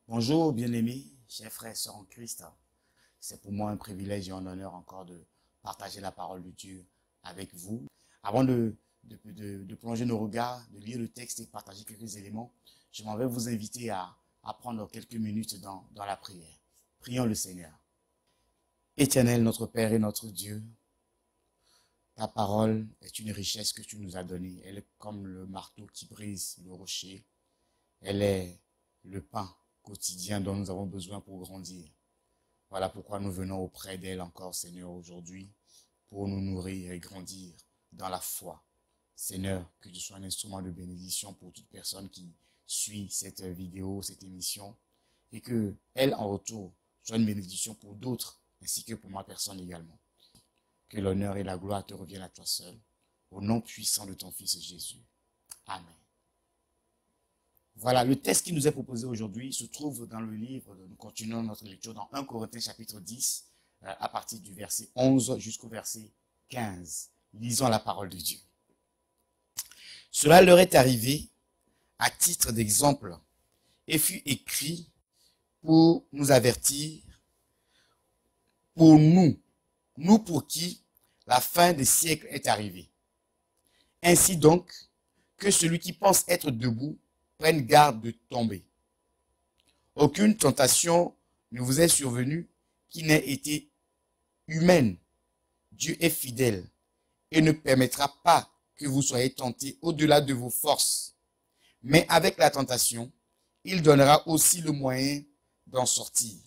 Bonjour, bien-aimés, chers frères et sœurs en Christ. C'est pour moi un privilège et un honneur encore de partager la parole de Dieu avec vous. Avant de plonger nos regards, de lire le texte et de partager quelques éléments, je m'en vais vous inviter à prendre quelques minutes dans la prière. Prions le Seigneur. Éternel, notre Père et notre Dieu, ta parole est une richesse que tu nous as donnée. Elle est comme le marteau qui brise le rocher. Elle est le pain quotidien dont nous avons besoin pour grandir. Voilà pourquoi nous venons auprès d'elle encore, Seigneur, aujourd'hui, pour nous nourrir et grandir dans la foi. Seigneur, que tu sois un instrument de bénédiction pour toute personne qui suit cette vidéo, cette émission, et que elle, en retour, soit une bénédiction pour d'autres, ainsi que pour ma personne également. Que l'honneur et la gloire te reviennent à toi seul, au nom puissant de ton Fils Jésus. Amen. Voilà, le texte qui nous est proposé aujourd'hui se trouve dans le livre, nous continuons notre lecture dans 1 Corinthiens chapitre 10, à partir du verset 11 jusqu'au verset 15. Lisons la parole de Dieu. Cela leur est arrivé à titre d'exemple et fut écrit pour nous avertir, pour nous pour qui la fin des siècles est arrivée. Ainsi donc, que celui qui pense être debout prenne garde de tomber. Aucune tentation ne vous est survenue qui n'ait été humaine. Dieu est fidèle et ne permettra pas que vous soyez tentés au-delà de vos forces. Mais avec la tentation, il donnera aussi le moyen d'en sortir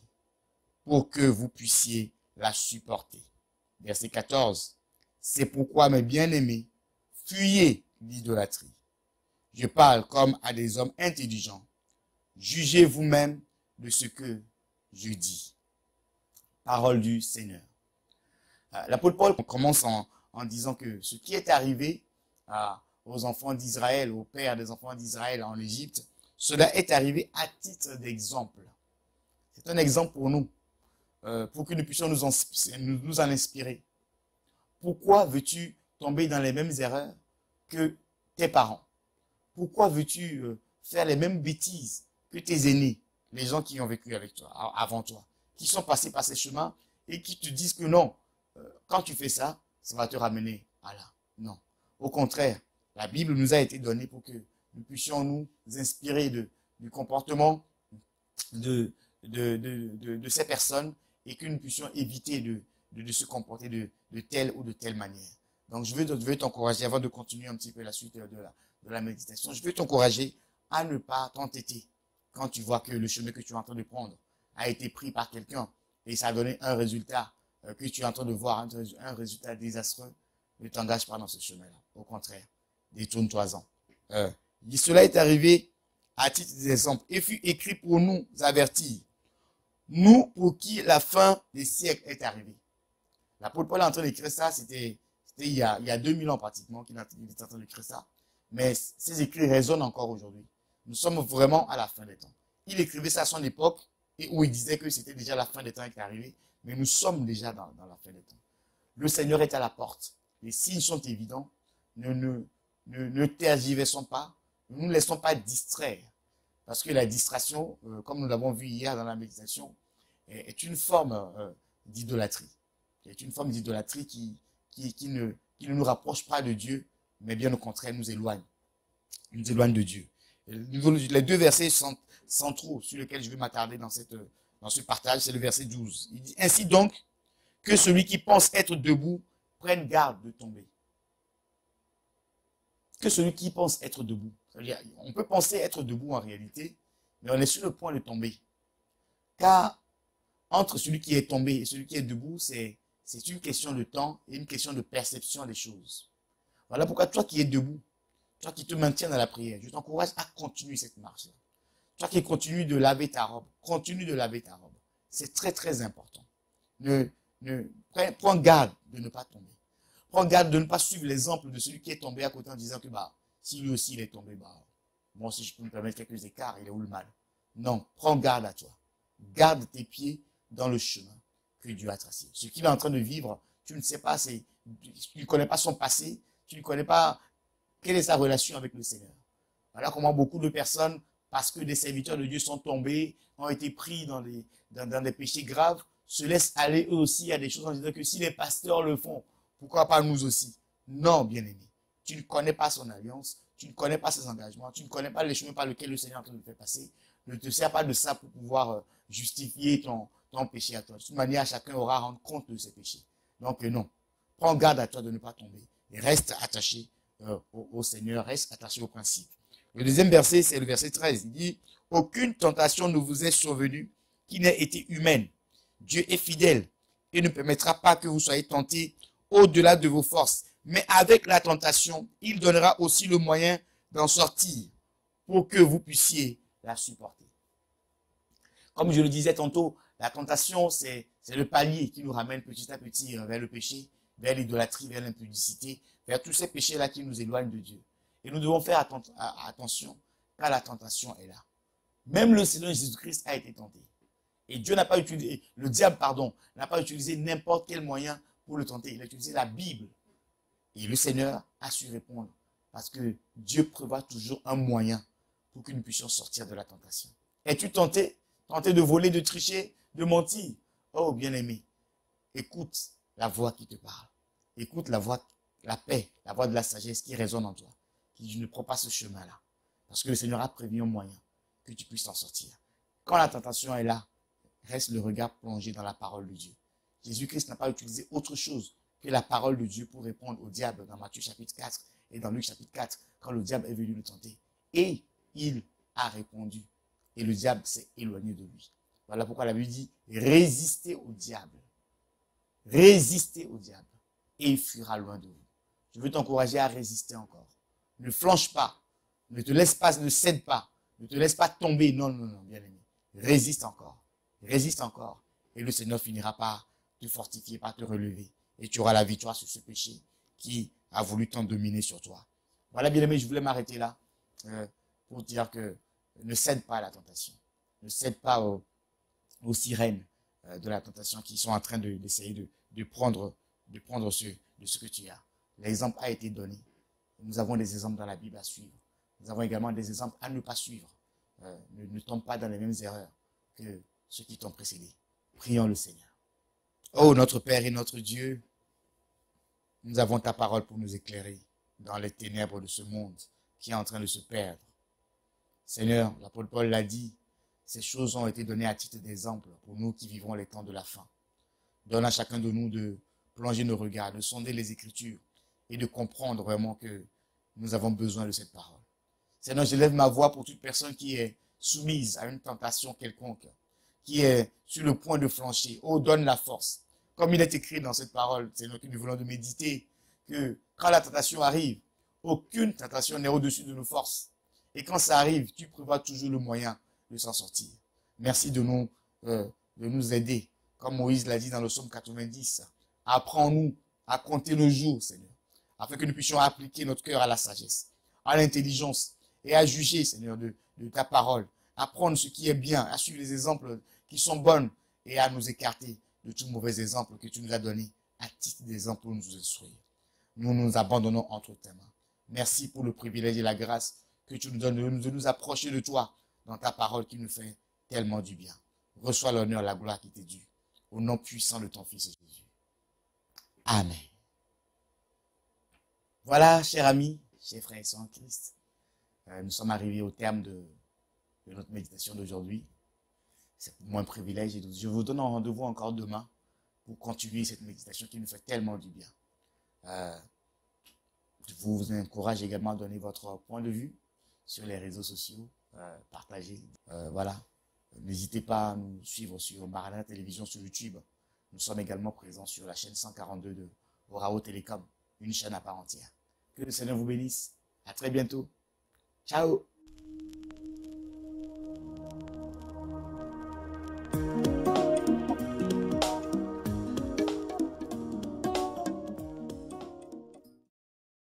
pour que vous puissiez la supporter. Verset 14. C'est pourquoi, mes bien-aimés, fuyez l'idolâtrie. Je parle comme à des hommes intelligents. Jugez vous-même de ce que je dis. Parole du Seigneur. L'apôtre Paul commence en disant que ce qui est arrivé aux enfants d'Israël, aux pères des enfants d'Israël en Égypte, cela est arrivé à titre d'exemple. C'est un exemple pour nous, pour que nous puissions nous en inspirer. Pourquoi veux-tu tomber dans les mêmes erreurs que tes parents? Pourquoi veux-tu faire les mêmes bêtises que tes aînés, les gens qui ont vécu avec toi, avant toi, qui sont passés par ces chemins et qui te disent que non, quand tu fais ça, ça va te ramener à là. Non. Au contraire, la Bible nous a été donnée pour que nous puissions nous inspirer du comportement de ces personnes et que nous puissions éviter de se comporter de telle ou de telle manière. Donc, je veux t'encourager, avant de continuer un petit peu la suite de la méditation, je veux t'encourager à ne pas t'entêter quand tu vois que le chemin que tu es en train de prendre a été pris par quelqu'un et ça a donné un résultat que tu es en train de voir, un résultat désastreux. Ne t'engage pas dans ce chemin-là. Au contraire, détourne-toi-en. Cela est arrivé à titre d'exemple et fut écrit pour nous avertir. Nous pour qui la fin des siècles est arrivée. L'apôtre Paul est en train d'écrire ça, c'était il y a 2000 ans pratiquement qu'il est en train d'écrire ça. Mais ces écrits résonnent encore aujourd'hui. Nous sommes vraiment à la fin des temps. Il écrivait ça à son époque et où il disait que c'était déjà la fin des temps qui est arrivée. Mais nous sommes déjà dans la fin des temps. Le Seigneur est à la porte. Les signes sont évidents. Ne tergiversons pas. Ne nous laissons pas distraire. Parce que la distraction, comme nous l'avons vu hier dans la méditation, est une forme d'idolâtrie. C'est une forme d'idolâtrie qui ne nous rapproche pas de Dieu, mais bien au contraire nous éloigne de Dieu. Les deux versets centraux sur lesquels je vais m'attarder dans ce partage, c'est le verset 12. Il dit, ainsi donc, que celui qui pense être debout prenne garde de tomber. Que celui qui pense être debout. On peut penser être debout en réalité, mais on est sur le point de tomber. Car entre celui qui est tombé et celui qui est debout, c'est une question de temps et une question de perception des choses. Voilà pourquoi toi qui es debout, toi qui te maintiens dans la prière, je t'encourage à continuer cette marche-là. Toi qui continues de laver ta robe, continue de laver ta robe. C'est très très important. Prends garde de ne pas tomber. Prends garde de ne pas suivre l'exemple de celui qui est tombé à côté en disant que si lui aussi il est tombé, moi aussi je peux me permettre quelques écarts, il est où le mal? Non, prends garde à toi. Garde tes pieds dans le chemin que Dieu a tracé. Ce qu'il est en train de vivre, tu ne sais pas, tu ne connais pas son passé, tu ne connais pas quelle est sa relation avec le Seigneur. Voilà comment beaucoup de personnes parce que des serviteurs de Dieu sont tombés, ont été pris dans des péchés graves, se laissent aller eux aussi à des choses en disant que si les pasteurs le font, pourquoi pas nous aussi? Non, bien-aimé. Tu ne connais pas son alliance, tu ne connais pas ses engagements, tu ne connais pas les chemins par lesquels le Seigneur est en train de faire passer. Ne te sers pas de ça pour pouvoir justifier ton péché à toi. De toute manière, chacun aura à rendre compte de ses péchés. Donc non, prends garde à toi de ne pas tomber. Et reste attaché au Seigneur, reste attaché au principe. Le deuxième verset, c'est le verset 13. Il dit, « Aucune tentation ne vous est survenue qui n'ait été humaine. Dieu est fidèle et ne permettra pas que vous soyez tentés au-delà de vos forces. Mais avec la tentation, il donnera aussi le moyen d'en sortir pour que vous puissiez la supporter. » Comme je le disais tantôt, la tentation, c'est le palier qui nous ramène petit à petit vers le péché, vers l'idolâtrie, vers l'impudicité, vers tous ces péchés-là qui nous éloignent de Dieu. Et nous devons faire attention quand la tentation est là. Même le Seigneur Jésus-Christ a été tenté. Et Dieu n'a pas utilisé, le diable, pardon, n'a pas utilisé n'importe quel moyen pour le tenter. Il a utilisé la Bible. Et le Seigneur a su répondre. Parce que Dieu prévoit toujours un moyen pour que nous puissions sortir de la tentation. Es-tu tenté? Tenté de voler, de tricher, de mentir? Oh, bien-aimé, écoute la voix qui te parle. Écoute la voix, la paix, la voix de la sagesse qui résonne en toi. Qui dit, je ne prends pas ce chemin-là. Parce que le Seigneur a prévu un moyen que tu puisses t'en sortir. Quand la tentation est là, reste le regard plongé dans la parole de Dieu. Jésus-Christ n'a pas utilisé autre chose que la parole de Dieu pour répondre au diable dans Matthieu chapitre 4 et dans Luc chapitre 4, quand le diable est venu le tenter. Et il a répondu. Et le diable s'est éloigné de lui. Voilà pourquoi la Bible dit, résistez au diable. Résistez au diable. Et il fuira loin de vous. Je veux t'encourager à résister encore. Ne flanche pas. Ne te laisse pas, ne cède pas. Ne te laisse pas tomber. Non, non, non, bien aimé. Résiste encore. Résiste encore. Et le Seigneur finira par te fortifier, par te relever. Et tu auras la victoire sur ce péché qui a voulu t'en dominer sur toi. Voilà, bien aimé, je voulais m'arrêter là pour dire que ne cède pas à la tentation. Ne cède pas aux sirènes de la tentation qui sont en train d'essayer de prendre de ce que tu as. L'exemple a été donné. Nous avons des exemples dans la Bible à suivre. Nous avons également des exemples à ne pas suivre. Ne tombe pas dans les mêmes erreurs que ceux qui t'ont précédé. Prions le Seigneur. Oh, notre Père et notre Dieu, nous avons ta parole pour nous éclairer dans les ténèbres de ce monde qui est en train de se perdre. Seigneur, l'apôtre Paul l'a dit, ces choses ont été données à titre d'exemple pour nous qui vivons les temps de la fin. Donne à chacun de nous de plonger nos regards, de sonder les Écritures et de comprendre vraiment que nous avons besoin de cette parole. Seigneur, je lève ma voix pour toute personne qui est soumise à une tentation quelconque, qui est sur le point de flancher. Oh, donne la force. Comme il est écrit dans cette parole, Seigneur, que nous voulons de méditer, que quand la tentation arrive, aucune tentation n'est au-dessus de nos forces. Et quand ça arrive, tu prévois toujours le moyen de s'en sortir. Merci de nous aider, comme Moïse l'a dit dans le psaume 90. Apprends-nous à compter nos jours, Seigneur, afin que nous puissions appliquer notre cœur à la sagesse, à l'intelligence et à juger, Seigneur, de ta parole, à prendre ce qui est bien, à suivre les exemples qui sont bons et à nous écarter de tout mauvais exemple que tu nous as donné à titre d'exemple pour nous instruire. Nous nous abandonnons entre tes mains. Merci pour le privilège et la grâce que tu nous donnes de nous approcher de toi dans ta parole qui nous fait tellement du bien. Reçois l'honneur, la gloire qui t'est due. Au nom puissant de ton Fils Jésus. Amen. Voilà, chers amis, chers frères et sœurs en Christ, nous sommes arrivés au terme de notre méditation d'aujourd'hui. C'est pour moi un privilège et je vous donne un rendez-vous encore demain pour continuer cette méditation qui nous fait tellement du bien. Je vous encourage également à donner votre point de vue sur les réseaux sociaux, partager. Voilà. N'hésitez pas à nous suivre sur Maranatha Télévision sur YouTube. Nous sommes également présents sur la chaîne 142 de Orao Télécom, une chaîne à part entière. Que le Seigneur vous bénisse. À très bientôt. Ciao.